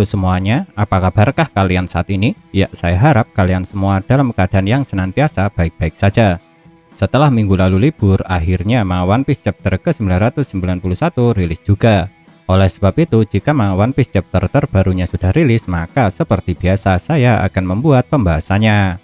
Halo semuanya, apa kabarkah kalian saat ini? Ya, saya harap kalian semua dalam keadaan yang senantiasa baik-baik saja. Setelah minggu lalu libur, akhirnya manga One Piece chapter ke-991 rilis juga. Oleh sebab itu, jika manga One Piece chapter terbarunya sudah rilis, maka seperti biasa saya akan membuat pembahasannya.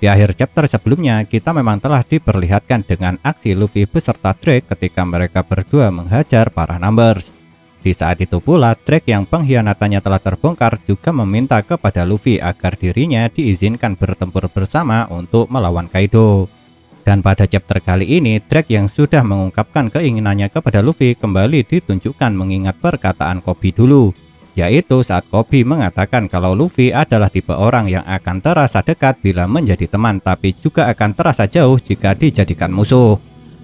Di akhir chapter sebelumnya, kita memang telah diperlihatkan dengan aksi Luffy beserta Drake ketika mereka berdua menghajar para Numbers. Di saat itu pula, Drake yang pengkhianatannya telah terbongkar juga meminta kepada Luffy agar dirinya diizinkan bertempur bersama untuk melawan Kaido. Dan pada chapter kali ini, Drake yang sudah mengungkapkan keinginannya kepada Luffy kembali ditunjukkan mengingat perkataan Koby dulu, yaitu saat Koby mengatakan kalau Luffy adalah tipe orang yang akan terasa dekat bila menjadi teman, tapi juga akan terasa jauh jika dijadikan musuh.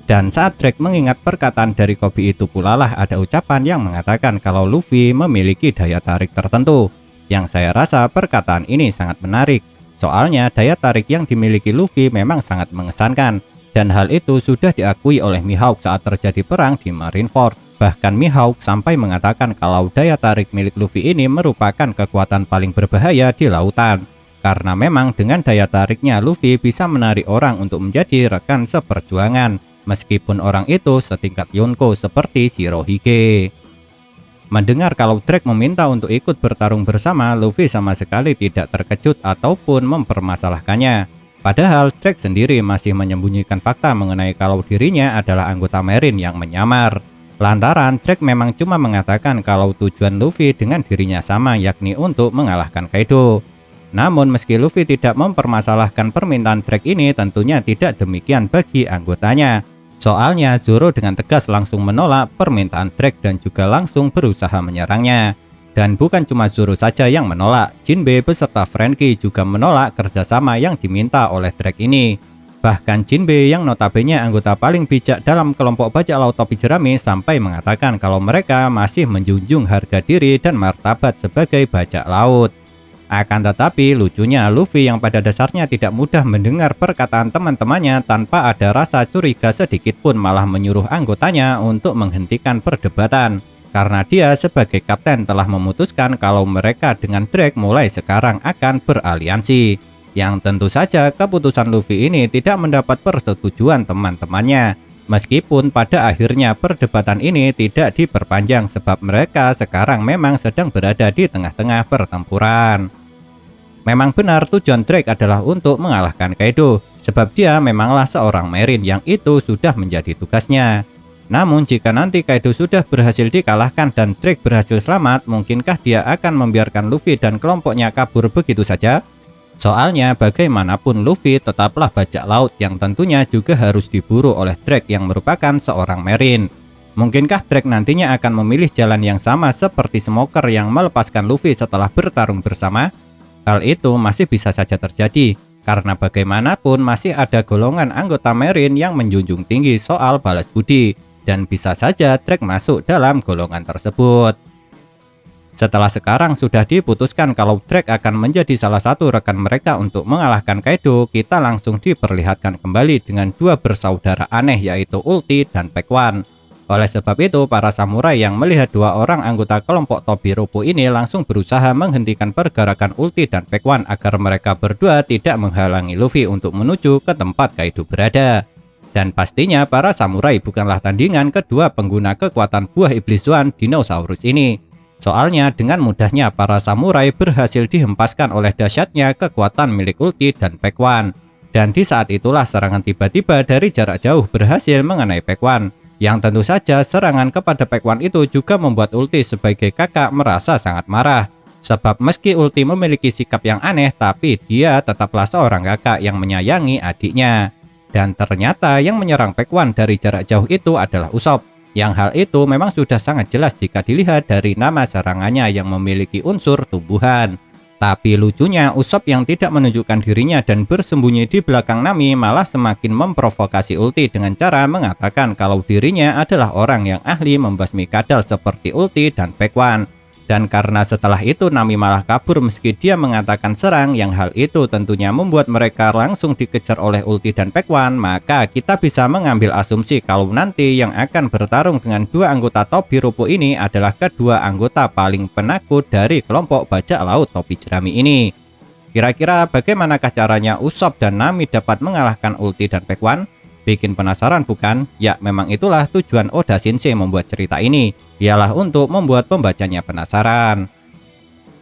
Dan saat Drake mengingat perkataan dari Koby itu pula lah ada ucapan yang mengatakan kalau Luffy memiliki daya tarik tertentu. Yang saya rasa perkataan ini sangat menarik. Soalnya daya tarik yang dimiliki Luffy memang sangat mengesankan. Dan hal itu sudah diakui oleh Mihawk saat terjadi perang di Marineford. Bahkan Mihawk sampai mengatakan kalau daya tarik milik Luffy ini merupakan kekuatan paling berbahaya di lautan. Karena memang dengan daya tariknya Luffy bisa menarik orang untuk menjadi rekan seperjuangan. Meskipun orang itu setingkat Yonko seperti Shirohige. Mendengar kalau Drake meminta untuk ikut bertarung bersama, Luffy sama sekali tidak terkejut ataupun mempermasalahkannya. Padahal Drake sendiri masih menyembunyikan fakta mengenai kalau dirinya adalah anggota Marine yang menyamar. Lantaran Drake memang cuma mengatakan kalau tujuan Luffy dengan dirinya sama, yakni untuk mengalahkan Kaido. Namun meski Luffy tidak mempermasalahkan permintaan Drake ini, tentunya tidak demikian bagi anggotanya. Soalnya Zoro dengan tegas langsung menolak permintaan Drake dan juga langsung berusaha menyerangnya. Dan bukan cuma Zoro saja yang menolak, Jinbe beserta Franky juga menolak kerjasama yang diminta oleh Drake ini. Bahkan Jinbe yang notabene anggota paling bijak dalam kelompok bajak laut topi jerami sampai mengatakan kalau mereka masih menjunjung harga diri dan martabat sebagai bajak laut. Akan tetapi lucunya Luffy yang pada dasarnya tidak mudah mendengar perkataan teman-temannya tanpa ada rasa curiga sedikit pun malah menyuruh anggotanya untuk menghentikan perdebatan. Karena dia sebagai kapten telah memutuskan kalau mereka dengan Drake mulai sekarang akan beraliansi. Yang tentu saja keputusan Luffy ini tidak mendapat persetujuan teman-temannya. Meskipun pada akhirnya perdebatan ini tidak diperpanjang sebab mereka sekarang memang sedang berada di tengah-tengah pertempuran. Memang benar tujuan Drake adalah untuk mengalahkan Kaido, sebab dia memanglah seorang Marine yang itu sudah menjadi tugasnya. Namun jika nanti Kaido sudah berhasil dikalahkan dan Drake berhasil selamat, mungkinkah dia akan membiarkan Luffy dan kelompoknya kabur begitu saja? Soalnya bagaimanapun Luffy tetaplah bajak laut yang tentunya juga harus diburu oleh Drake yang merupakan seorang Marine. Mungkinkah Drake nantinya akan memilih jalan yang sama seperti Smoker yang melepaskan Luffy setelah bertarung bersama? Hal itu masih bisa saja terjadi, karena bagaimanapun masih ada golongan anggota Marine yang menjunjung tinggi soal balas budi, dan bisa saja Drake masuk dalam golongan tersebut. Setelah sekarang sudah diputuskan kalau Drake akan menjadi salah satu rekan mereka untuk mengalahkan Kaido, kita langsung diperlihatkan kembali dengan dua bersaudara aneh yaitu Ulti dan Pac One. Oleh sebab itu, para samurai yang melihat dua orang anggota kelompok Tobiropo ini langsung berusaha menghentikan pergerakan Ulti dan Pac One agar mereka berdua tidak menghalangi Luffy untuk menuju ke tempat Kaido berada. Dan pastinya para samurai bukanlah tandingan kedua pengguna kekuatan buah iblis Zoan Dinosaurus ini. Soalnya dengan mudahnya para samurai berhasil dihempaskan oleh dahsyatnya kekuatan milik Ulti dan Pac One. Dan di saat itulah serangan tiba-tiba dari jarak jauh berhasil mengenai Pac One. Yang tentu saja serangan kepada Pac One itu juga membuat Ulti sebagai kakak merasa sangat marah. Sebab meski Ulti memiliki sikap yang aneh, tapi dia tetaplah seorang kakak yang menyayangi adiknya. Dan ternyata yang menyerang Pac One dari jarak jauh itu adalah Usopp. Yang hal itu memang sudah sangat jelas jika dilihat dari nama serangannya yang memiliki unsur tumbuhan. Tapi lucunya Usopp yang tidak menunjukkan dirinya dan bersembunyi di belakang Nami malah semakin memprovokasi Ulti dengan cara mengatakan kalau dirinya adalah orang yang ahli membasmi kadal seperti Ulti dan Pac One. Dan karena setelah itu Nami malah kabur meski dia mengatakan serang, yang hal itu tentunya membuat mereka langsung dikejar oleh Ulti dan Pac-Man, maka kita bisa mengambil asumsi kalau nanti yang akan bertarung dengan dua anggota topi rupo ini adalah kedua anggota paling penakut dari kelompok bajak laut topi jerami ini. Kira-kira bagaimanakah caranya Usopp dan Nami dapat mengalahkan Ulti dan Pac-Man? Bikin penasaran bukan? Ya, memang itulah tujuan Oda Sensei membuat cerita ini, ialah untuk membuat pembacanya penasaran.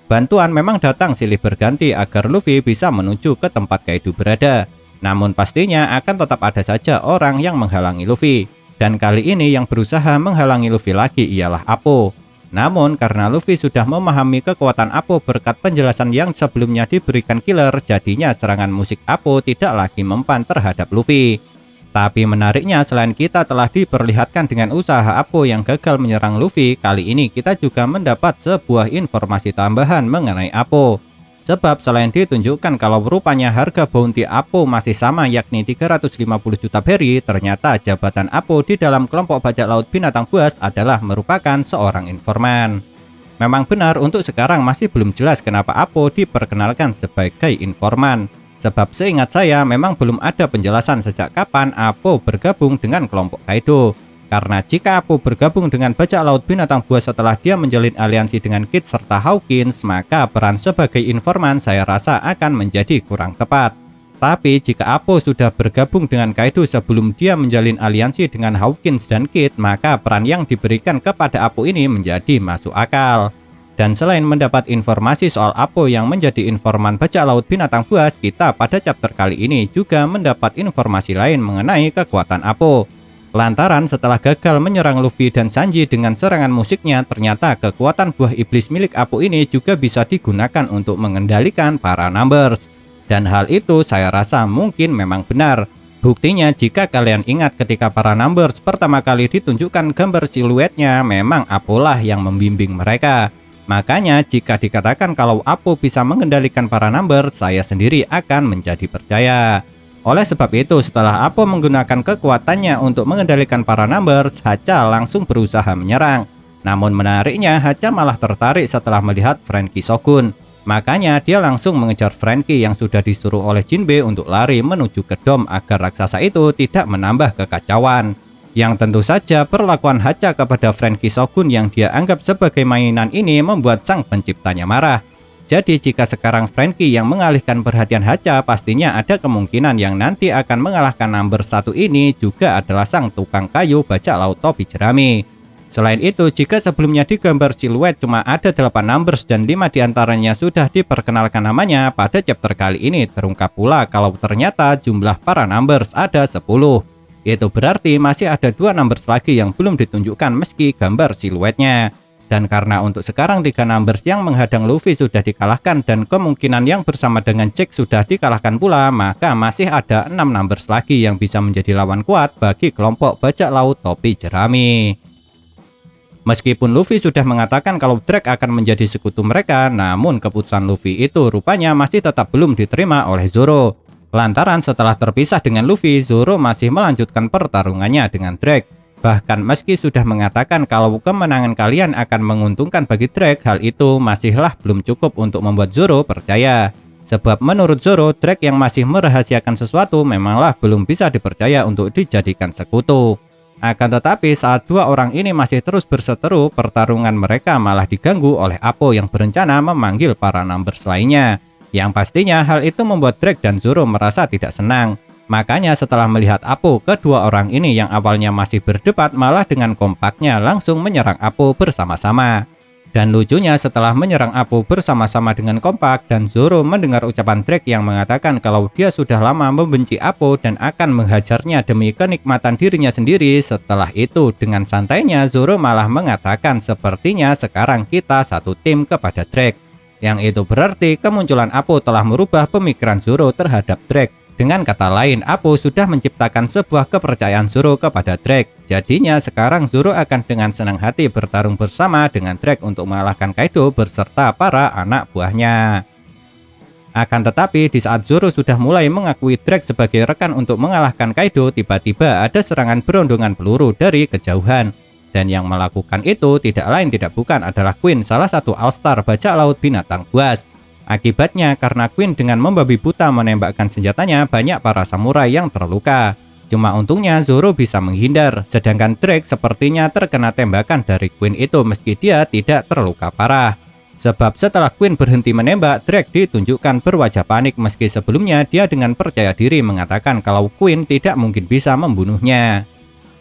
Bantuan memang datang silih berganti agar Luffy bisa menuju ke tempat Kaido berada. Namun pastinya akan tetap ada saja orang yang menghalangi Luffy. Dan kali ini yang berusaha menghalangi Luffy lagi ialah Appo. Namun karena Luffy sudah memahami kekuatan Appo berkat penjelasan yang sebelumnya diberikan Killer, jadinya serangan musik Appo tidak lagi mempan terhadap Luffy. Tapi menariknya, selain kita telah diperlihatkan dengan usaha Appo yang gagal menyerang Luffy, kali ini kita juga mendapat sebuah informasi tambahan mengenai Appo. Sebab selain ditunjukkan kalau rupanya harga bounty Appo masih sama, yakni 350 juta berry, ternyata jabatan Appo di dalam kelompok bajak laut binatang buas adalah merupakan seorang informan. Memang benar, untuk sekarang masih belum jelas kenapa Appo diperkenalkan sebagai informan. Sebab seingat saya memang belum ada penjelasan sejak kapan Appo bergabung dengan kelompok Kaido. Karena jika Appo bergabung dengan bajak laut binatang buas setelah dia menjalin aliansi dengan Kid serta Hawkins, maka peran sebagai informan saya rasa akan menjadi kurang tepat. Tapi jika Appo sudah bergabung dengan Kaido sebelum dia menjalin aliansi dengan Hawkins dan Kid, maka peran yang diberikan kepada Appo ini menjadi masuk akal. Dan selain mendapat informasi soal Appo yang menjadi informan bajak laut binatang buas, kita pada chapter kali ini juga mendapat informasi lain mengenai kekuatan Appo. Lantaran setelah gagal menyerang Luffy dan Sanji dengan serangan musiknya, ternyata kekuatan buah iblis milik Appo ini juga bisa digunakan untuk mengendalikan para Numbers. Dan hal itu saya rasa mungkin memang benar. Buktinya jika kalian ingat ketika para Numbers pertama kali ditunjukkan gambar siluetnya, memang Appo lah yang membimbing mereka. Makanya jika dikatakan kalau Appo bisa mengendalikan para Numbers, saya sendiri akan menjadi percaya. Oleh sebab itu, setelah Appo menggunakan kekuatannya untuk mengendalikan para Numbers, Hacha langsung berusaha menyerang. Namun menariknya, Hacha malah tertarik setelah melihat Franky Shogun. Makanya dia langsung mengejar Franky yang sudah disuruh oleh Jinbe untuk lari menuju ke dom agar raksasa itu tidak menambah kekacauan. Yang tentu saja perlakuan Hacha kepada Franky Shogun yang dia anggap sebagai mainan ini membuat sang penciptanya marah. Jadi jika sekarang Franky yang mengalihkan perhatian Hacha, pastinya ada kemungkinan yang nanti akan mengalahkan number 1 ini juga adalah sang tukang kayu bajak laut topi jerami. Selain itu, jika sebelumnya di gambar siluet cuma ada 8 numbers dan 5 diantaranya sudah diperkenalkan namanya, pada chapter kali ini terungkap pula kalau ternyata jumlah para numbers ada 10. Itu berarti masih ada 2 numbers lagi yang belum ditunjukkan meski gambar siluetnya. Dan karena untuk sekarang 3 numbers yang menghadang Luffy sudah dikalahkan dan kemungkinan yang bersama dengan Jack sudah dikalahkan pula, maka masih ada 6 numbers lagi yang bisa menjadi lawan kuat bagi kelompok bajak laut topi jerami. Meskipun Luffy sudah mengatakan kalau Drake akan menjadi sekutu mereka, namun keputusan Luffy itu rupanya masih tetap belum diterima oleh Zoro. Lantaran setelah terpisah dengan Luffy, Zoro masih melanjutkan pertarungannya dengan Drake. Bahkan meski sudah mengatakan kalau kemenangan kalian akan menguntungkan bagi Drake, hal itu masihlah belum cukup untuk membuat Zoro percaya. Sebab menurut Zoro, Drake yang masih merahasiakan sesuatu memanglah belum bisa dipercaya untuk dijadikan sekutu. Akan tetapi saat 2 orang ini masih terus berseteru, pertarungan mereka malah diganggu oleh Appo yang berencana memanggil para numbers lainnya. Yang pastinya hal itu membuat Drake dan Zoro merasa tidak senang. Makanya setelah melihat Appo, kedua orang ini yang awalnya masih berdebat malah dengan kompaknya langsung menyerang Appo bersama-sama. Dan lucunya setelah menyerang Appo bersama-sama dengan kompak dan Zoro mendengar ucapan Drake yang mengatakan kalau dia sudah lama membenci Appo dan akan menghajarnya demi kenikmatan dirinya sendiri, setelah itu dengan santainya Zoro malah mengatakan sepertinya sekarang kita satu tim kepada Drake. Yang itu berarti kemunculan Appo telah merubah pemikiran Zoro terhadap Drake. Dengan kata lain, Appo sudah menciptakan sebuah kepercayaan Zoro kepada Drake. Jadinya sekarang Zoro akan dengan senang hati bertarung bersama dengan Drake untuk mengalahkan Kaido berserta para anak buahnya. Akan tetapi di saat Zoro sudah mulai mengakui Drake sebagai rekan untuk mengalahkan Kaido, tiba-tiba ada serangan berondongan peluru dari kejauhan. Dan yang melakukan itu tidak lain tidak bukan adalah Queen, salah satu All-Star bajak laut binatang buas. Akibatnya karena Queen dengan membabi buta menembakkan senjatanya, banyak para samurai yang terluka. Cuma untungnya Zoro bisa menghindar, sedangkan Drake sepertinya terkena tembakan dari Queen itu meski dia tidak terluka parah. Sebab setelah Queen berhenti menembak, Drake ditunjukkan berwajah panik meski sebelumnya dia dengan percaya diri mengatakan kalau Queen tidak mungkin bisa membunuhnya.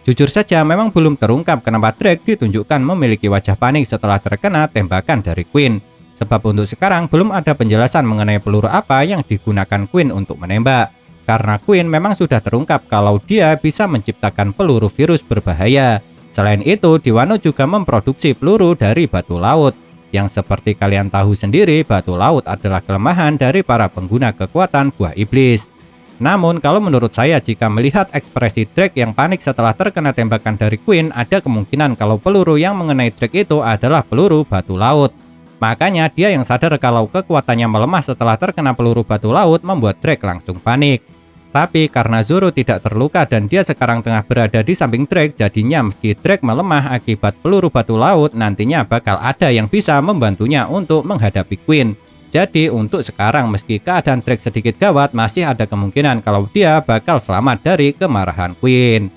Jujur saja memang belum terungkap kenapa Drake ditunjukkan memiliki wajah panik setelah terkena tembakan dari Queen. Sebab untuk sekarang belum ada penjelasan mengenai peluru apa yang digunakan Queen untuk menembak. Karena Queen memang sudah terungkap kalau dia bisa menciptakan peluru virus berbahaya. Selain itu, di Wano juga memproduksi peluru dari batu laut. Yang seperti kalian tahu sendiri, batu laut adalah kelemahan dari para pengguna kekuatan buah iblis. Namun kalau menurut saya jika melihat ekspresi Drake yang panik setelah terkena tembakan dari Queen, ada kemungkinan kalau peluru yang mengenai Drake itu adalah peluru batu laut. Makanya dia yang sadar kalau kekuatannya melemah setelah terkena peluru batu laut membuat Drake langsung panik. Tapi karena Zoro tidak terluka dan dia sekarang tengah berada di samping Drake, jadinya meski Drake melemah akibat peluru batu laut, nantinya bakal ada yang bisa membantunya untuk menghadapi Queen. Jadi untuk sekarang meski keadaan Drake sedikit gawat, masih ada kemungkinan kalau dia bakal selamat dari kemarahan Queen.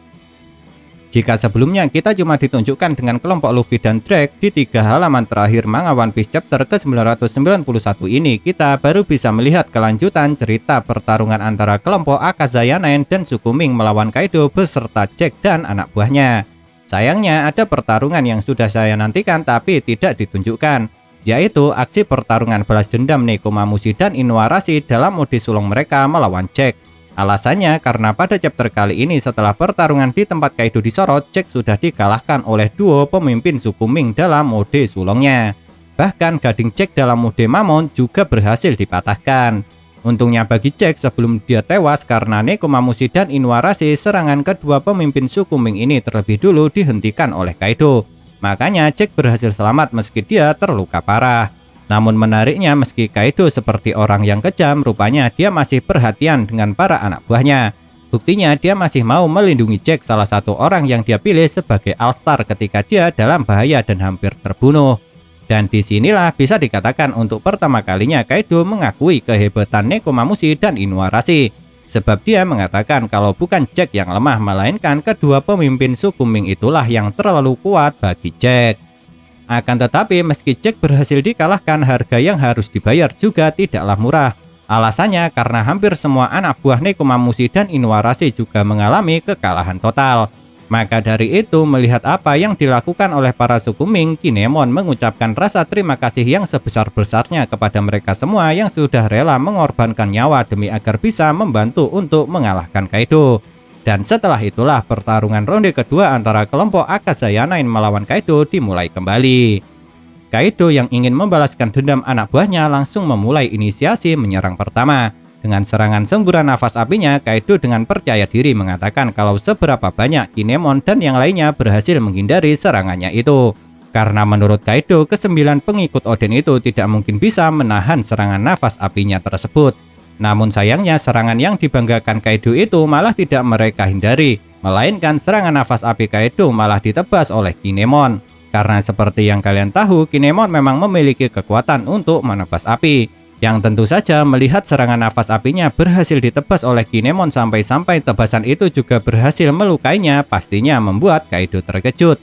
Jika sebelumnya kita cuma ditunjukkan dengan kelompok Luffy dan Drake di 3 halaman terakhir manga One Piece chapter ke-991 ini, kita baru bisa melihat kelanjutan cerita pertarungan antara kelompok Akazaya 9 dan suku Ming melawan Kaido beserta Jack dan anak buahnya. Sayangnya ada pertarungan yang sudah saya nantikan tapi tidak ditunjukkan, yaitu aksi pertarungan balas dendam Nekomamushi dan Inuarashi dalam mode sulung mereka melawan Jack. Alasannya karena pada chapter kali ini setelah pertarungan di tempat Kaido disorot, Jack sudah dikalahkan oleh duo pemimpin suku Ming dalam mode sulungnya. Bahkan gading Jack dalam mode Mamon juga berhasil dipatahkan. Untungnya bagi Jack sebelum dia tewas karena Nekomamushi dan Inuarashi, serangan kedua pemimpin suku Ming ini terlebih dulu dihentikan oleh Kaido. Makanya Jack berhasil selamat meski dia terluka parah. Namun menariknya meski Kaido seperti orang yang kejam, rupanya dia masih perhatian dengan para anak buahnya. Buktinya dia masih mau melindungi Jack, salah satu orang yang dia pilih sebagai All-Star ketika dia dalam bahaya dan hampir terbunuh. Dan disinilah bisa dikatakan untuk pertama kalinya Kaido mengakui kehebatan Nekomamushi dan Inuarashi. Sebab dia mengatakan kalau bukan Jack yang lemah, melainkan kedua pemimpin suku Ming itulah yang terlalu kuat bagi Jack. Akan tetapi meski Jack berhasil dikalahkan, harga yang harus dibayar juga tidaklah murah. Alasannya karena hampir semua anak buah Nekomamushi dan Inuarashi juga mengalami kekalahan total. Maka dari itu, melihat apa yang dilakukan oleh para suku Ming, Kinemon mengucapkan rasa terima kasih yang sebesar-besarnya kepada mereka semua yang sudah rela mengorbankan nyawa demi agar bisa membantu untuk mengalahkan Kaido. Dan setelah itulah pertarungan ronde kedua antara kelompok Akazaya 9 melawan Kaido dimulai kembali. Kaido yang ingin membalaskan dendam anak buahnya langsung memulai inisiasi menyerang pertama. Dengan serangan semburan nafas apinya, Kaido dengan percaya diri mengatakan kalau seberapa banyak Kinemon dan yang lainnya berhasil menghindari serangannya itu. Karena menurut Kaido, ke-9 pengikut Oden itu tidak mungkin bisa menahan serangan nafas apinya tersebut. Namun sayangnya serangan yang dibanggakan Kaido itu malah tidak mereka hindari, melainkan serangan nafas api Kaido malah ditebas oleh Kinemon. Karena seperti yang kalian tahu, Kinemon memang memiliki kekuatan untuk menebas api. Yang tentu saja melihat serangan nafas apinya berhasil ditebas oleh Kinemon sampai-sampai tebasan itu juga berhasil melukainya, pastinya membuat Kaido terkejut.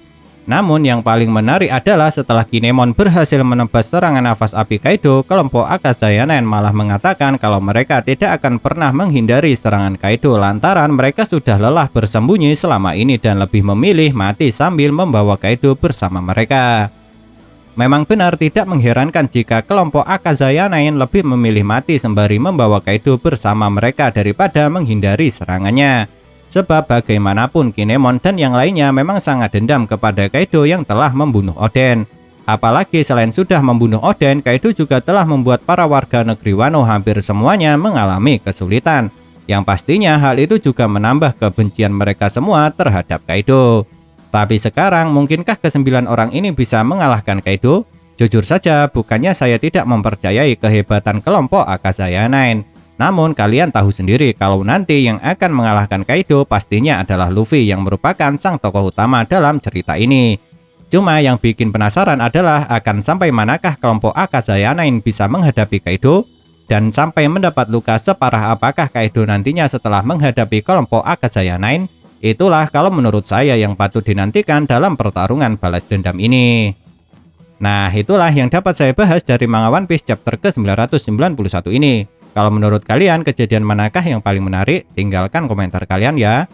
Namun yang paling menarik adalah setelah Kinemon berhasil menebas serangan nafas api Kaido, kelompok Akazaya 9 malah mengatakan kalau mereka tidak akan pernah menghindari serangan Kaido lantaran mereka sudah lelah bersembunyi selama ini dan lebih memilih mati sambil membawa Kaido bersama mereka. Memang benar tidak mengherankan jika kelompok Akazaya 9 lebih memilih mati sembari membawa Kaido bersama mereka daripada menghindari serangannya. Sebab bagaimanapun Kinemon dan yang lainnya memang sangat dendam kepada Kaido yang telah membunuh Oden. Apalagi selain sudah membunuh Oden, Kaido juga telah membuat para warga negeri Wano hampir semuanya mengalami kesulitan. Yang pastinya hal itu juga menambah kebencian mereka semua terhadap Kaido. Tapi sekarang mungkinkah ke-9 orang ini bisa mengalahkan Kaido? Jujur saja bukannya saya tidak mempercayai kehebatan kelompok Akazaya 9. Namun kalian tahu sendiri kalau nanti yang akan mengalahkan Kaido pastinya adalah Luffy yang merupakan sang tokoh utama dalam cerita ini. Cuma yang bikin penasaran adalah akan sampai manakah kelompok Akazaya 9 bisa menghadapi Kaido, dan sampai mendapat luka separah apakah Kaido nantinya setelah menghadapi kelompok Akazaya 9. Itulah kalau menurut saya yang patut dinantikan dalam pertarungan balas dendam ini. Nah, itulah yang dapat saya bahas dari manga One Piece chapter ke-991 ini. Kalau menurut kalian kejadian manakah yang paling menarik? Tinggalkan komentar kalian ya.